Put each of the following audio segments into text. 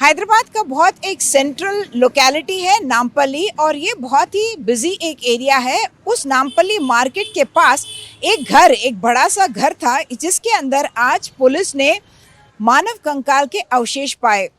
हैदराबाद का बहुत एक सेंट्रल लोकेलिटी है नामपल्ली, और ये बहुत ही बिजी एक एरिया है। उस नामपल्ली मार्केट के पास एक बड़ा सा घर था, जिसके अंदर आज पुलिस ने मानव कंकाल के अवशेष पाए।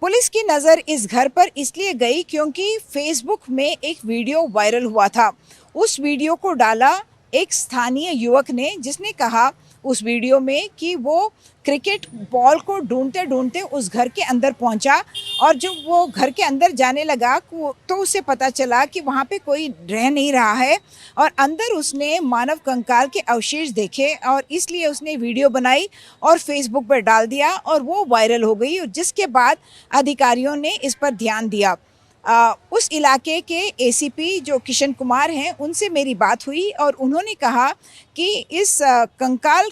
पुलिस की नज़र इस घर पर इसलिए गई क्योंकि फेसबुक में एक वीडियो वायरल हुआ था। उस वीडियो को डाला एक स्थानीय युवक ने, जिसने कहा उस वीडियो में कि वो क्रिकेट बॉल को ढूंढते ढूंढते उस घर के अंदर पहुंचा, और जब वो घर के अंदर जाने लगा तो उसे पता चला कि वहाँ पे कोई रह नहीं रहा है, और अंदर उसने मानव कंकाल के अवशेष देखे, और इसलिए उसने वीडियो बनाई और फेसबुक पर डाल दिया, और वो वायरल हो गई। जिसके बाद अधिकारियों ने इस पर ध्यान दिया। उस इलाके के एसीपी जो किशन कुमार हैं, उनसे मेरी बात हुई और उन्होंने कहा कि इस कंकाल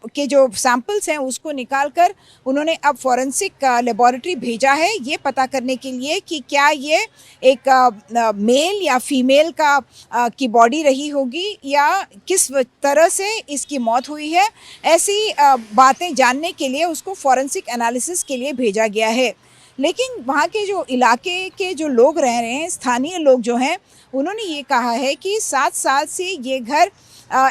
के जो सैंपल्स हैं उसको निकालकर उन्होंने अब फॉरेंसिक लेबोरेटरी भेजा है, ये पता करने के लिए कि क्या ये एक मेल या फीमेल की बॉडी रही होगी या किस तरह से इसकी मौत हुई है। ऐसी बातें जानने के लिए उसको फॉरेंसिक एनालिसिस के लिए भेजा गया है। लेकिन वहाँ के जो इलाके के जो लोग रह रहे हैं, स्थानीय लोग जो हैं, उन्होंने ये कहा है कि 7 साल से ये घर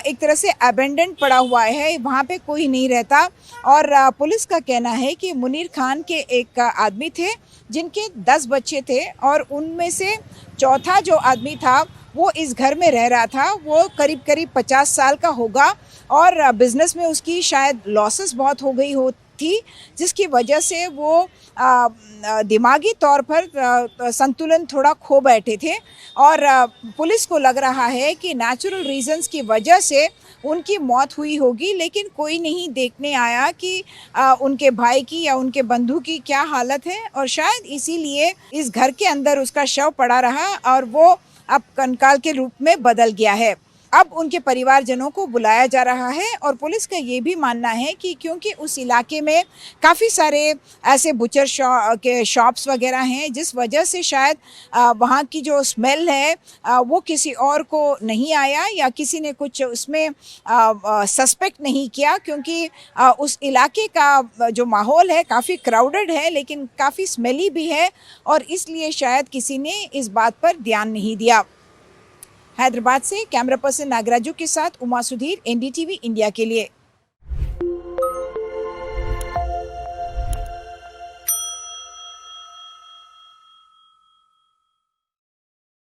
एक तरह से अबेंडेंड पड़ा हुआ है, वहाँ पे कोई नहीं रहता। और पुलिस का कहना है कि मुनीर खान के एक आदमी थे जिनके 10 बच्चे थे, और उनमें से चौथा जो आदमी था वो इस घर में रह रहा था। वो करीब 50 साल का होगा, और बिज़नेस में उसकी शायद लॉसेस बहुत हो गई थी, जिसकी वजह से वो दिमागी तौर पर संतुलन थोड़ा खो बैठे थे। और पुलिस को लग रहा है कि नेचुरल रीजंस की वजह से उनकी मौत हुई होगी, लेकिन कोई नहीं देखने आया कि उनके भाई की या उनके बंधु की क्या हालत है, और शायद इसीलिए इस घर के अंदर उसका शव पड़ा रहा और वो अब कंकाल के रूप में बदल गया है। अब उनके परिवारजनों को बुलाया जा रहा है, और पुलिस का ये भी मानना है कि क्योंकि उस इलाके में काफ़ी सारे ऐसे बुचर के शॉप्स वगैरह हैं, जिस वजह से शायद वहाँ की जो स्मेल है वो किसी और को नहीं आया, या किसी ने कुछ उसमें सस्पेक्ट नहीं किया, क्योंकि उस इलाके का जो माहौल है काफ़ी क्राउडेड है, लेकिन काफ़ी स्मेली भी है, और इसलिए शायद किसी ने इस बात पर ध्यान नहीं दिया। हैदराबाद से कैमरा पर्सन नागराजू के साथ उमा सुधीर, एनडीटीवी इंडिया के लिए।